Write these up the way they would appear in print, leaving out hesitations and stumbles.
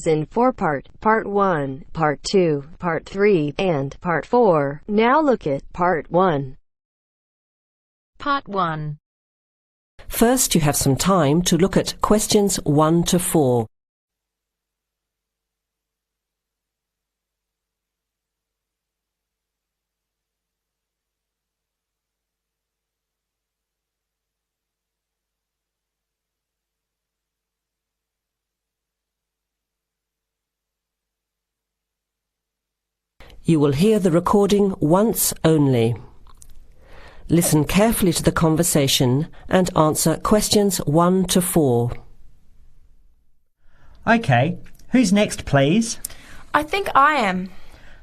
comes in 4-part, Part 1, Part 2, Part 3, and Part 4. Now look at Part 1. Part 1. First, you have some time to look at questions 1 to 4. You will hear the recording once only. Listen carefully to the conversation and answer questions 1 to 4. OK, who's next, please? I think I am.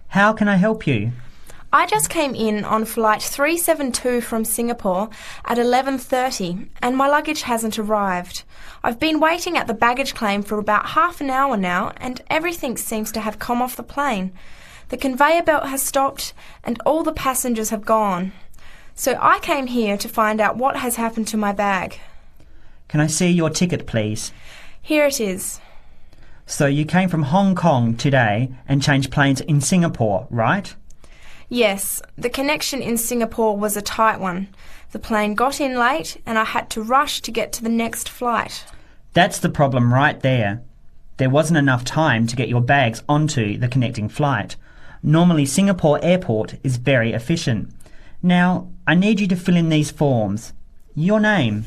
How can I help you? I just came in on flight 372 from Singapore at 11:30 and my luggage hasn't arrived. I've been waiting at the baggage claim for about half an hour now and everything seems to have come off the plane. The conveyor belt has stopped and all the passengers have gone. So I came here to find out what has happened to my bag. Can I see your ticket, please? Here it is. So you came from Hong Kong today and changed planes in Singapore, right? Yes, the connection in Singapore was a tight one. The plane got in late and I had to rush to get to the next flight. That's the problem right there. There wasn't enough time to get your bags onto the connecting flight. Normally Singapore Airport is very efficient. Now, I need you to fill in these forms. Your name.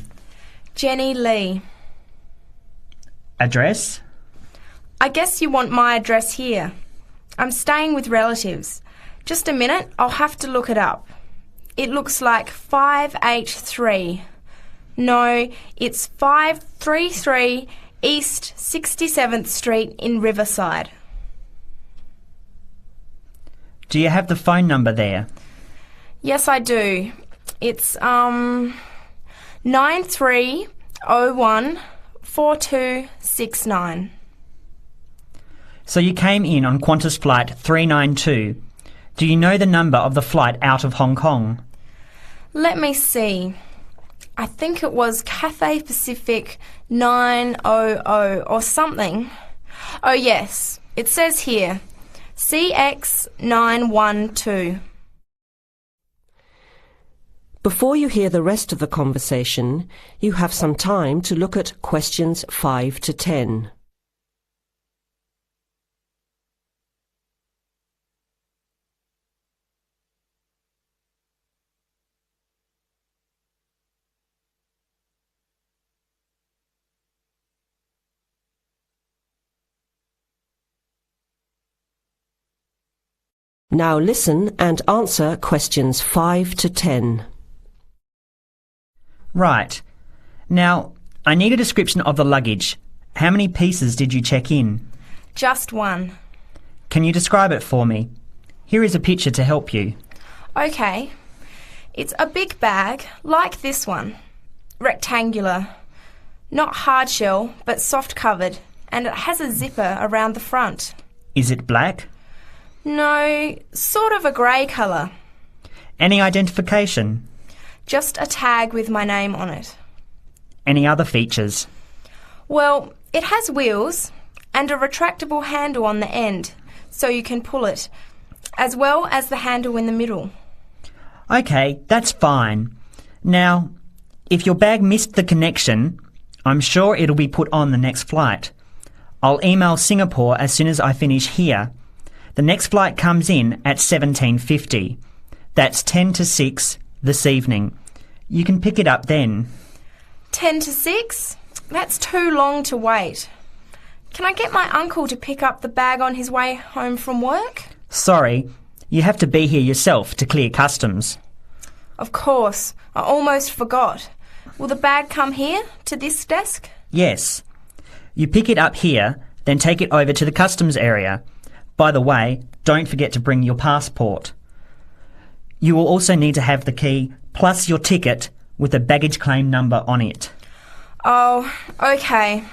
Jenny Lee. Address. I guess you want my address here. I'm staying with relatives. Just a minute, I'll have to look it up. It looks like 583. No, it's 533 East 67th Street in Riverside. Do you have the phone number there? Yes, I do. It's 93014269. So you came in on Qantas flight 392. Do you know the number of the flight out of Hong Kong? Let me see. I think it was Cathay Pacific 900 or something. Oh yes, it says here, CX912. Before you hear the rest of the conversation, you have some time to look at questions 5 to 10. Now listen and answer questions 5 to 10. Right. Now, I need a description of the luggage. How many pieces did you check in? Just one. Can you describe it for me? Here is a picture to help you. Okay. It's a big bag, like this one. Rectangular. Not hard shell, but soft covered. And it has a zipper around the front. Is it black? No, sort of a grey colour. Any identification? Just a tag with my name on it. Any other features? Well, it has wheels and a retractable handle on the end, so you can pull it, as well as the handle in the middle. OK, that's fine. Now, if your bag missed the connection, I'm sure it'll be put on the next flight. I'll email Singapore as soon as I finish here. The next flight comes in at 17:50. That's 10 to 6 this evening. You can pick it up then. 10 to 6? That's too long to wait. Can I get my uncle to pick up the bag on his way home from work? Sorry, you have to be here yourself to clear customs. Of course, I almost forgot. Will the bag come here, to this desk? Yes. You pick it up here, then take it over to the customs area. By the way, don't forget to bring your passport. You will also need to have the key plus your ticket with a baggage claim number on it. Oh, okay.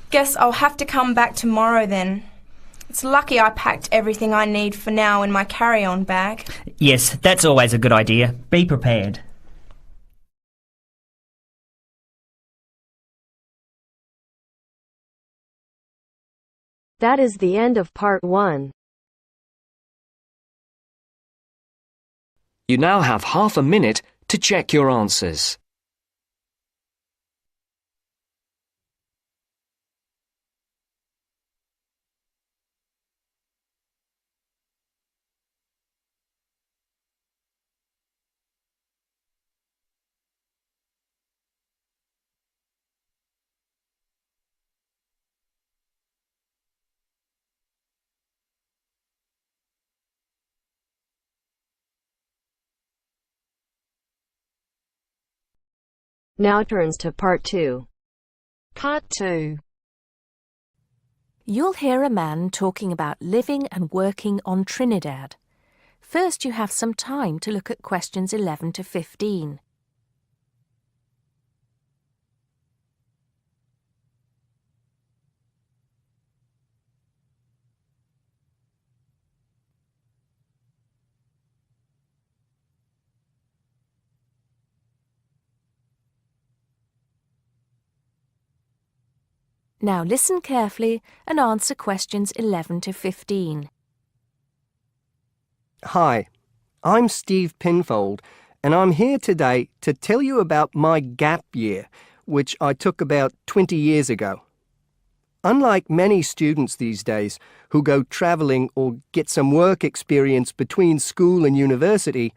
Guess I'll have to come back tomorrow then. It's lucky I packed everything I need for now in my carry-on bag. Yes, that's always a good idea. Be prepared. That is the end of part 1. You now have half a minute to check your answers. Now turns to part 2. Part 2. You'll hear a man talking about living and working on Trinidad. First, you have some time to look at questions 11 to 15. Now listen carefully and answer questions 11 to 15. Hi, I'm Steve Pinfold, and I'm here today to tell you about my gap year, which I took about 20 years ago. Unlike many students these days who go travelling or get some work experience between school and university,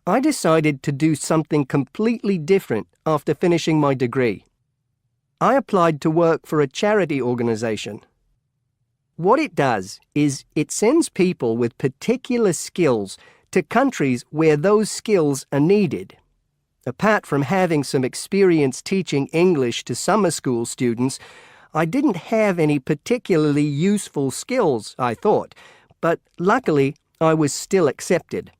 I decided to do something completely different after finishing my degree. I applied to work for a charity organisation. What it does is it sends people with particular skills to countries where those skills are needed. Apart from having some experience teaching English to summer school students, I didn't have any particularly useful skills, I thought, but luckily I was still accepted.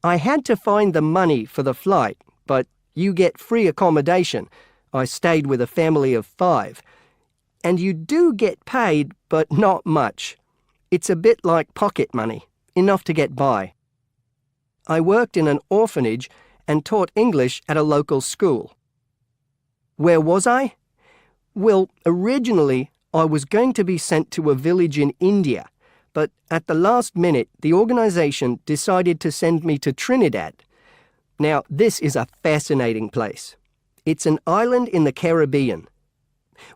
I had to find the money for the flight, but you get free accommodation. I stayed with a family of 5. And you do get paid, but not much. It's a bit like pocket money, enough to get by. I worked in an orphanage and taught English at a local school. Where was I? Well, originally I was going to be sent to a village in India, but at the last minute the organisation decided to send me to Trinidad. Now, this is a fascinating place. It's an island in the Caribbean.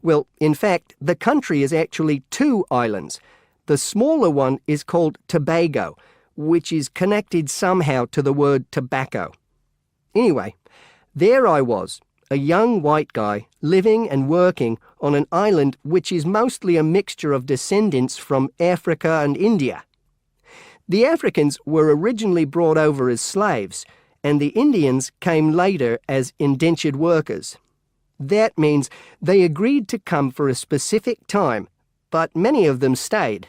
Well, in fact, the country is actually 2 islands. The smaller one is called Tobago, which is connected somehow to the word tobacco. Anyway, there I was, a young white guy living and working on an island which is mostly a mixture of descendants from Africa and India. The Africans were originally brought over as slaves, and the Indians came later as indentured workers. That means they agreed to come for a specific time, but many of them stayed.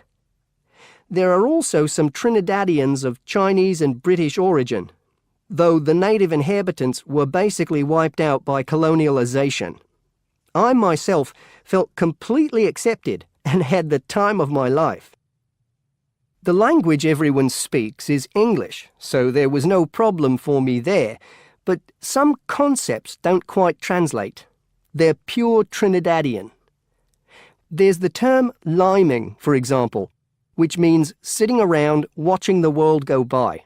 There are also some Trinidadians of Chinese and British origin, though the native inhabitants were basically wiped out by colonialization. I myself felt completely accepted and had the time of my life. The language everyone speaks is English, so there was no problem for me there, but some concepts don't quite translate. They're pure Trinidadian. There's the term liming, for example, which means sitting around watching the world go by.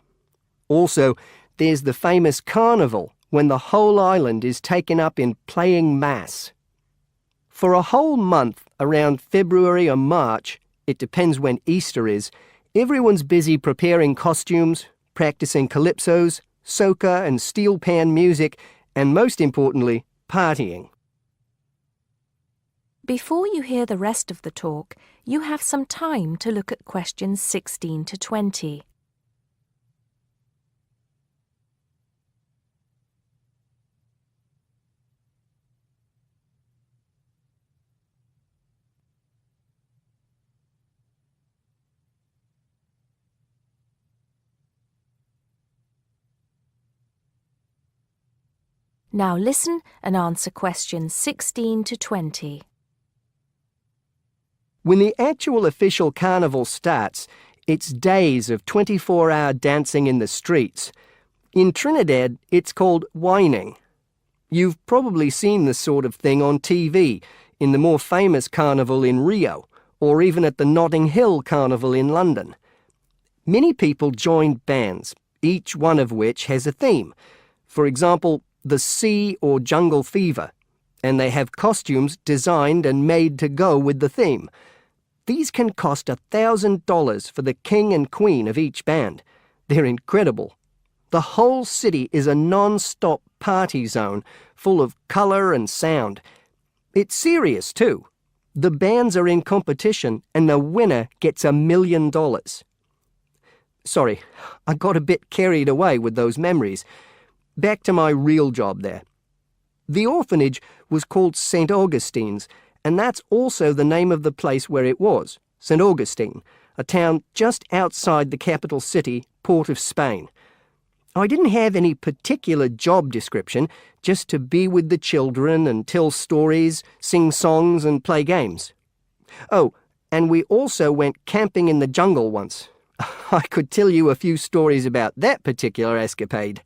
Also, there's the famous carnival, when the whole island is taken up in playing mass. For a whole month, around February or March, it depends when Easter is, everyone's busy preparing costumes, practicing calypsos, soca and steel pan music, and most importantly, partying. Before you hear the rest of the talk, you have some time to look at questions 16 to 20. Now listen and answer questions 16 to 20. When the actual official carnival starts, it's days of 24-hour dancing in the streets. In Trinidad, it's called whining. You've probably seen this sort of thing on TV, in the more famous carnival in Rio, or even at the Notting Hill Carnival in London. Many people joined bands, each one of which has a theme. For example, the Sea or Jungle Fever, and they have costumes designed and made to go with the theme. These can cost $1,000 for the king and queen of each band. They're incredible. The whole city is a non-stop party zone full of colour and sound. It's serious too. The bands are in competition and the winner gets $1 million. Sorry, I got a bit carried away with those memories. Back to my real job there. The orphanage was called St. Augustine's, and that's also the name of the place where it was, St. Augustine, a town just outside the capital city, Port of Spain. I didn't have any particular job description, just to be with the children and tell stories, sing songs and play games. Oh, and we also went camping in the jungle once. I could tell you a few stories about that particular escapade.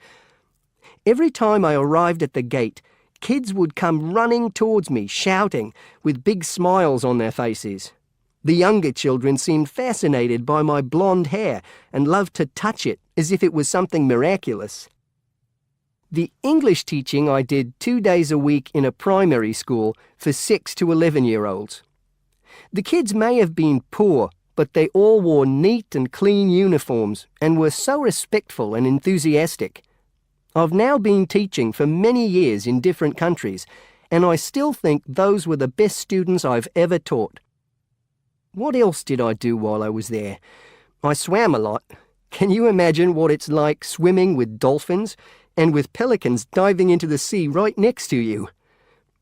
Every time I arrived at the gate, kids would come running towards me, shouting, with big smiles on their faces. The younger children seemed fascinated by my blonde hair and loved to touch it as if it was something miraculous. The English teaching I did 2 days a week in a primary school for 6 to 11-year-olds. The kids may have been poor, but they all wore neat and clean uniforms and were so respectful and enthusiastic. I've now been teaching for many years in different countries, and I still think those were the best students I've ever taught. What else did I do while I was there? I swam a lot. Can you imagine what it's like swimming with dolphins and with pelicans diving into the sea right next to you?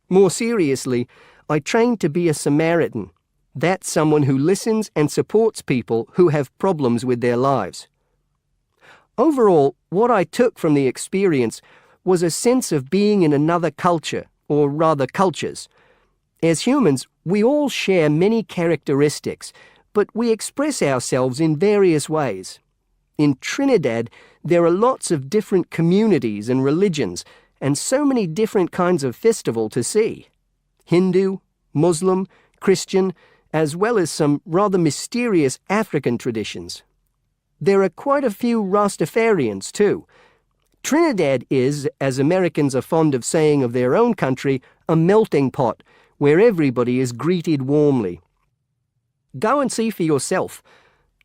More seriously, I trained to be a Samaritan. That's someone who listens and supports people who have problems with their lives. Overall, what I took from the experience was a sense of being in another culture, or rather cultures. As humans, we all share many characteristics, but we express ourselves in various ways. In Trinidad, there are lots of different communities and religions, and so many different kinds of festival to see. Hindu, Muslim, Christian, as well as some rather mysterious African traditions. There are quite a few Rastafarians too. Trinidad is, as Americans are fond of saying of their own country, a melting pot where everybody is greeted warmly. Go and see for yourself.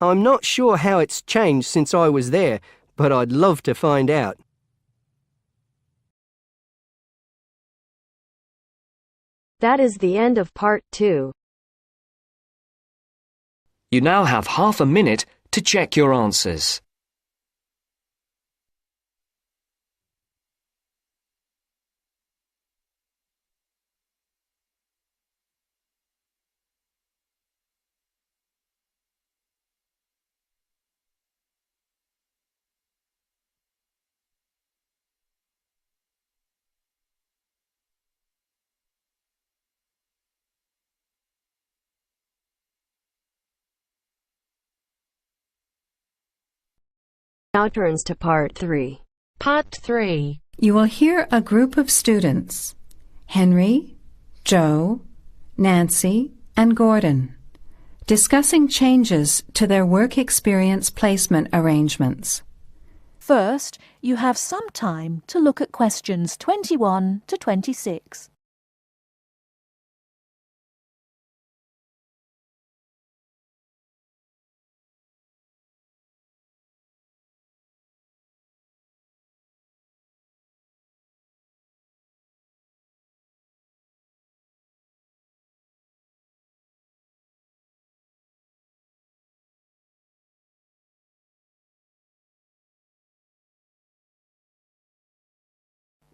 I'm not sure how it's changed since I was there, but I'd love to find out. That is the end of part 2. You now have half a minute to check your answers. Now turns to part 3. Part 3. You will hear a group of students, Henry, Joe, Nancy, and Gordon, discussing changes to their work experience placement arrangements. First, you have some time to look at questions 21 to 26.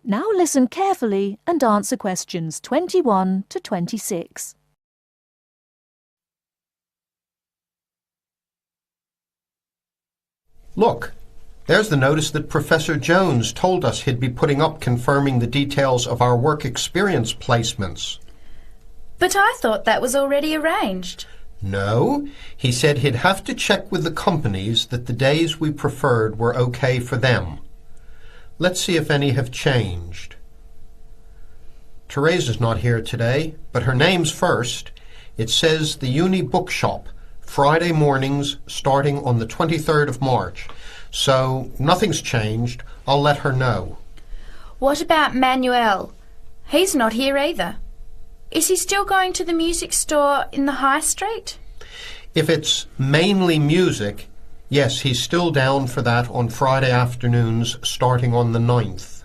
Now listen carefully and answer questions 21 to 26. Look, there's the notice that Professor Jones told us he'd be putting up confirming the details of our work experience placements. But I thought that was already arranged. No, he said he'd have to check with the companies that the days we preferred were okay for them. Let's see if any have changed. Teresa's not here today, but her name's first. It says the Uni Bookshop, Friday mornings starting on the 23rd of March. So nothing's changed. I'll let her know. What about Manuel? He's not here either. Is he still going to the music store in the high street? If it's mainly music, yes, he's still down for that on Friday afternoons starting on the 9th.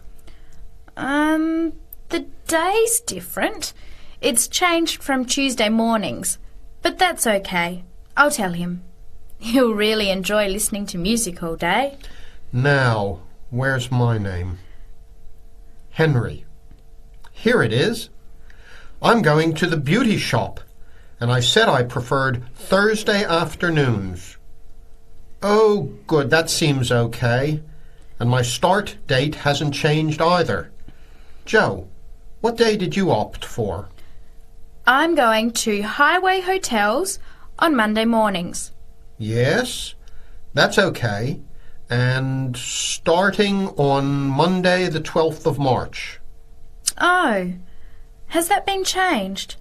The day's different. It's changed from Tuesday mornings, but that's okay. I'll tell him. He'll really enjoy listening to music all day. Now, where's my name? Henry. Here it is. I'm going to the beauty shop, and I said I preferred Thursday afternoons. Oh, good, that seems okay. And my start date hasn't changed either. Joe, what day did you opt for? I'm going to Highway Hotels on Monday mornings. Yes, that's okay. And starting on Monday the 12th of March. Oh, has that been changed?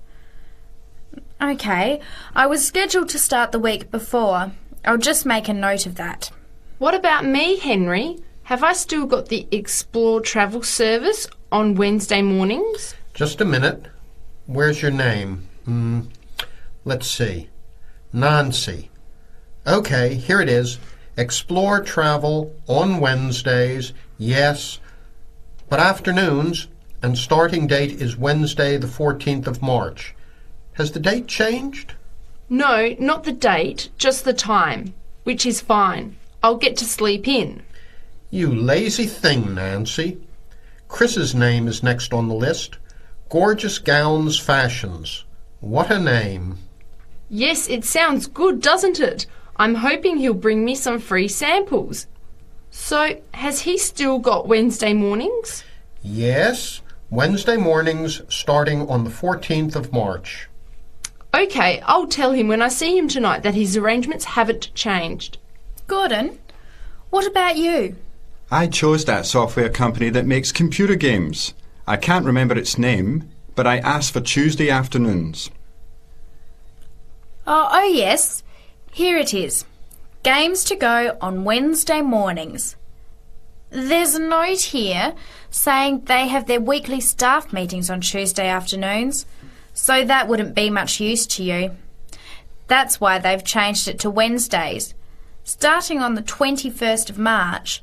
Okay, I was scheduled to start the week before. I'll just make a note of that. What about me, Henry? Have I still got the Explore travel service on Wednesday mornings? Just a minute. Where's your name? Let's see. Nancy. Okay, here it is. Explore travel on Wednesdays, yes, but afternoons, and starting date is Wednesday the 14th of March. Has the date changed? No, not the date, just the time, which is fine. I'll get to sleep in. You lazy thing, Nancy. Chris's name is next on the list. Gorgeous Gowns Fashions. What a name. Yes, it sounds good, doesn't it? I'm hoping he'll bring me some free samples. So, has he still got Wednesday mornings? Yes, Wednesday mornings starting on the 14th of March. Okay, I'll tell him when I see him tonight that his arrangements haven't changed. Gordon, what about you? I chose that software company that makes computer games. I can't remember its name, but I asked for Tuesday afternoons. Oh, yes. Here it is. Games to go on Wednesday mornings. There's a note here saying they have their weekly staff meetings on Tuesday afternoons, so that wouldn't be much use to you. That's why they've changed it to Wednesdays, starting on the 21st of March,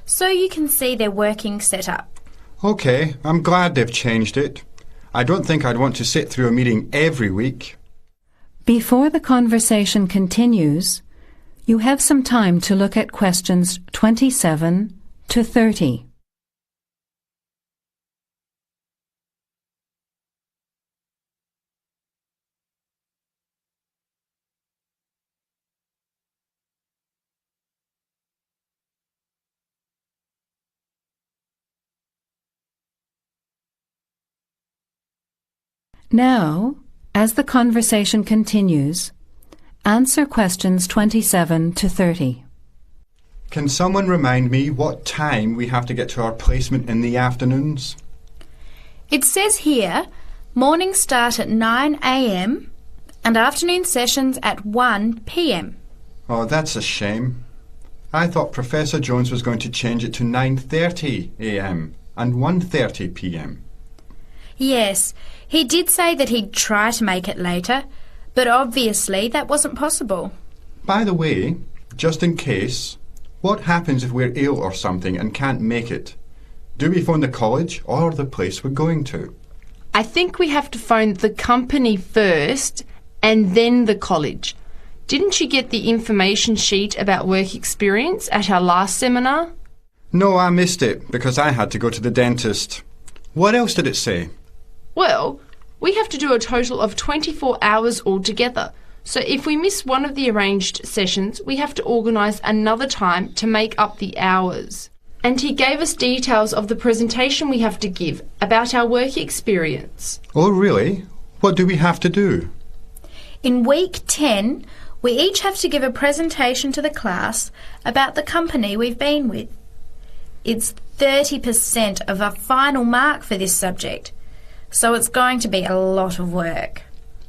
so you can see their working setup. OK, I'm glad they've changed it. I don't think I'd want to sit through a meeting every week. Before the conversation continues, you have some time to look at questions 27 to 30. Now, as the conversation continues, answer questions 27 to 30. Can someone remind me what time we have to get to our placement in the afternoons? It says here, mornings start at 9 a.m. and afternoon sessions at 1 p.m. Oh, that's a shame. I thought Professor Jones was going to change it to 9:30 a.m. and 1:30 p.m. Yes, he did say that he'd try to make it later, but obviously that wasn't possible. By the way, just in case, what happens if we're ill or something and can't make it? Do we phone the college or the place we're going to? I think we have to phone the company first and then the college. Didn't you get the information sheet about work experience at our last seminar? No, I missed it because I had to go to the dentist. What else did it say? Well, we have to do a total of 24 hours altogether. So if we miss one of the arranged sessions, we have to organise another time to make up the hours. And he gave us details of the presentation we have to give about our work experience. Oh, really? What do we have to do? In week 10, we each have to give a presentation to the class about the company we've been with. It's 30% of our final mark for this subject, so it's going to be a lot of work.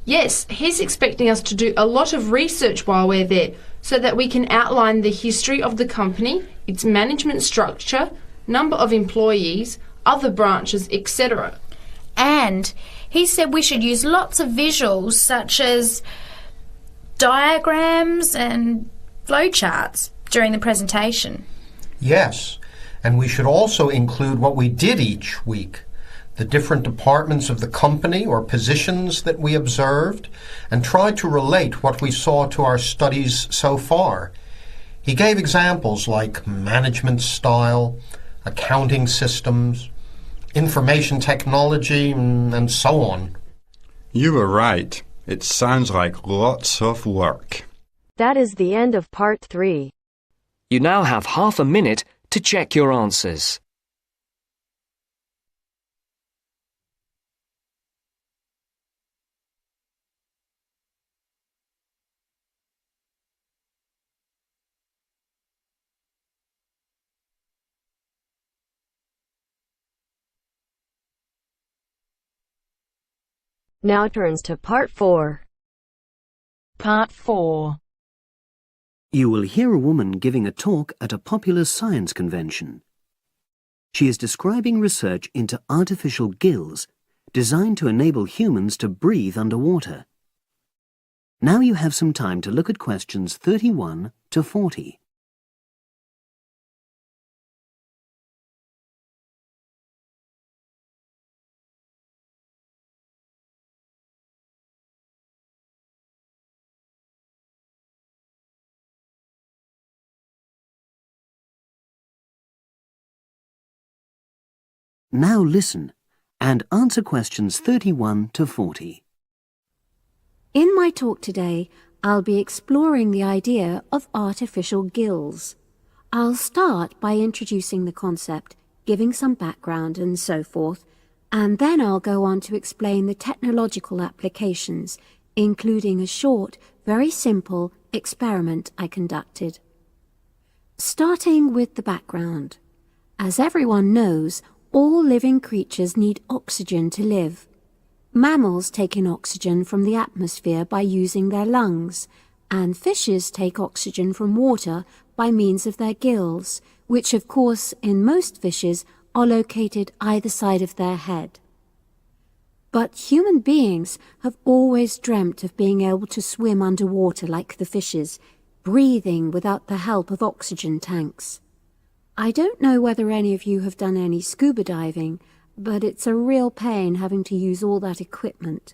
Yes, he's expecting us to do a lot of research while we're there so that we can outline the history of the company, its management structure, number of employees, other branches, etc. And he said we should use lots of visuals such as diagrams and flowcharts during the presentation. Yes, and we should also include what we did each week, the different departments of the company or positions that we observed, and try to relate what we saw to our studies so far. He gave examples like management style, accounting systems, information technology, and so on. You were right. It sounds like lots of work. That is the end of part 3. You now have half a minute to check your answers. Now turns to part 4. Part 4. You will hear a woman giving a talk at a popular science convention. She is describing research into artificial gills designed to enable humans to breathe underwater. Now you have some time to look at questions 31 to 40. Now listen and answer questions 31 to 40. In my talk today, I'll be exploring the idea of artificial gills. I'll start by introducing the concept, giving some background and so forth, and then I'll go on to explain the technological applications, including a short, very simple experiment I conducted. Starting with the background. As everyone knows, all living creatures need oxygen to live. Mammals take in oxygen from the atmosphere by using their lungs, and fishes take oxygen from water by means of their gills, which of course in most fishes are located either side of their head. But human beings have always dreamt of being able to swim underwater like the fishes, breathing without the help of oxygen tanks. I don't know whether any of you have done any scuba diving, but it's a real pain having to use all that equipment.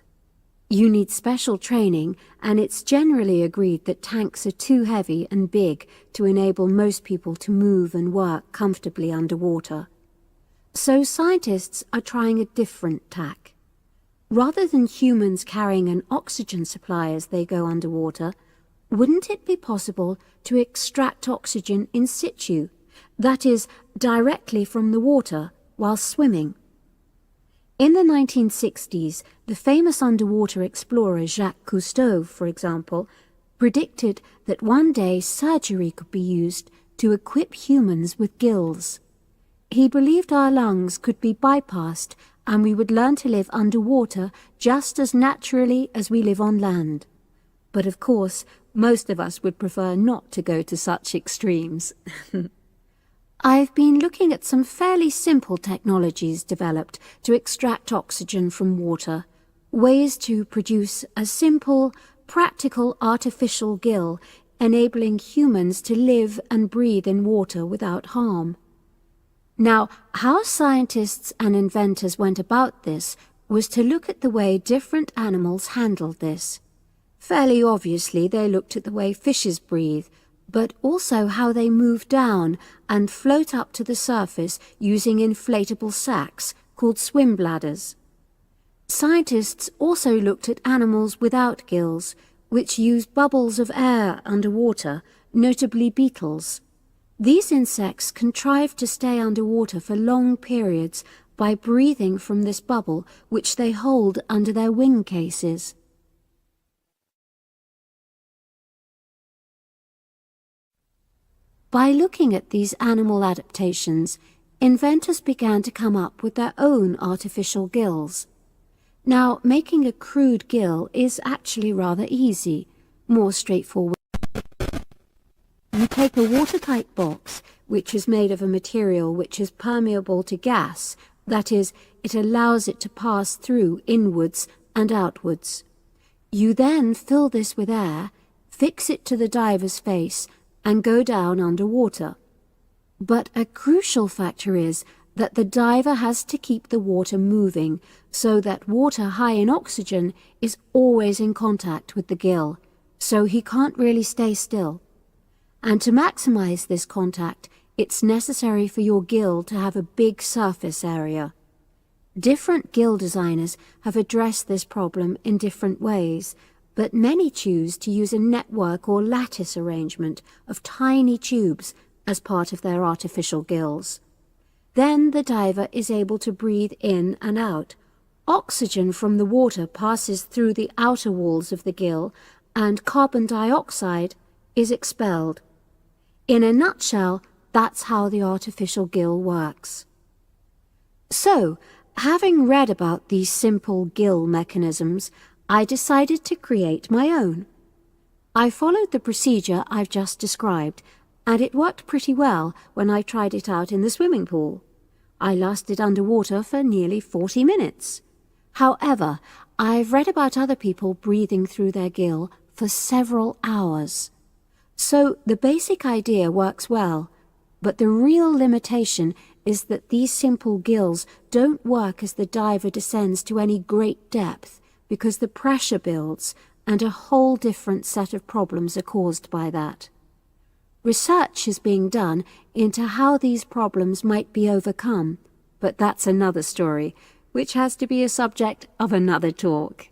You need special training, and it's generally agreed that tanks are too heavy and big to enable most people to move and work comfortably underwater. So scientists are trying a different tack. Rather than humans carrying an oxygen supply as they go underwater, wouldn't it be possible to extract oxygen in situ? That is, directly from the water while swimming. In the 1960s, the famous underwater explorer Jacques Cousteau, for example, predicted that one day surgery could be used to equip humans with gills. He believed our lungs could be bypassed and we would learn to live underwater just as naturally as we live on land. But of course, most of us would prefer not to go to such extremes. I've been looking at some fairly simple technologies developed to extract oxygen from water, ways to produce a simple, practical artificial gill, enabling humans to live and breathe in water without harm. Now, how scientists and inventors went about this was to look at the way different animals handled this. Fairly obviously, they looked at the way fishes breathe, but also how they move down and float up to the surface using inflatable sacs called swim bladders. Scientists also looked at animals without gills, which use bubbles of air underwater, notably beetles. These insects contrive to stay underwater for long periods by breathing from this bubble, which they hold under their wing cases. By looking at these animal adaptations, inventors began to come up with their own artificial gills. Now, making a crude gill is actually rather easy, more straightforward. You take a watertight box, which is made of a material which is permeable to gas, that is, it allows it to pass through inwards and outwards. You then fill this with air, fix it to the diver's face, and go down under water. But a crucial factor is that the diver has to keep the water moving so that water high in oxygen is always in contact with the gill, so he can't really stay still. And to maximize this contact, it's necessary for your gill to have a big surface area. Different gill designers have addressed this problem in different ways, but many choose to use a network or lattice arrangement of tiny tubes as part of their artificial gills. Then the diver is able to breathe in and out. Oxygen from the water passes through the outer walls of the gill, and carbon dioxide is expelled. In a nutshell, that's how the artificial gill works. So, having read about these simple gill mechanisms, I decided to create my own. I followed the procedure I've just described, and it worked pretty well when I tried it out in the swimming pool. I lasted underwater for nearly 40 minutes. However, I've read about other people breathing through their gill for several hours. So the basic idea works well, but the real limitation is that these simple gills don't work as the diver descends to any great depth because the pressure builds and a whole different set of problems are caused by that. Research is being done into how these problems might be overcome, but that's another story, which has to be a subject of another talk.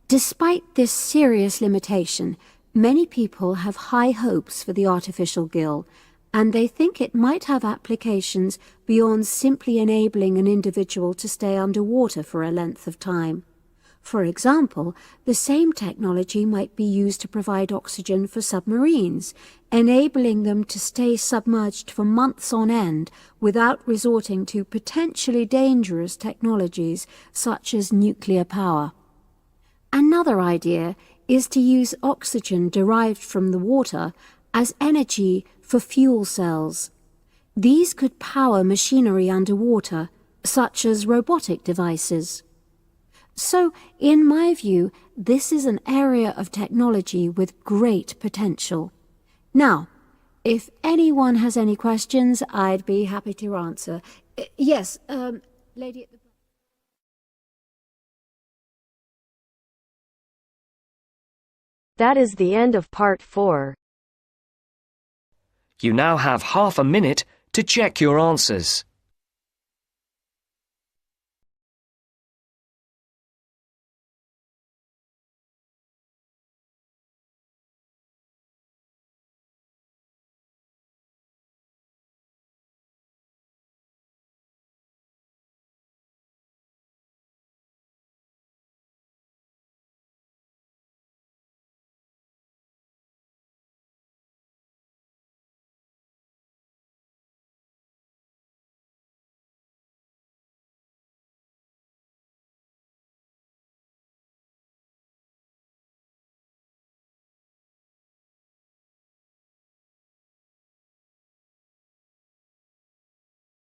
Despite this serious limitation, many people have high hopes for the artificial gill, and they think it might have applications beyond simply enabling an individual to stay underwater for a length of time. For example, the same technology might be used to provide oxygen for submarines, enabling them to stay submerged for months on end without resorting to potentially dangerous technologies such as nuclear power. Another idea is to use oxygen derived from the water as energy for fuel cells. These could power machinery underwater, such as robotic devices. So, in my view, this is an area of technology with great potential. Now, if anyone has any questions, I'd be happy to answer. Yes, lady at the... That is the end of part 4. You now have half a minute to check your answers.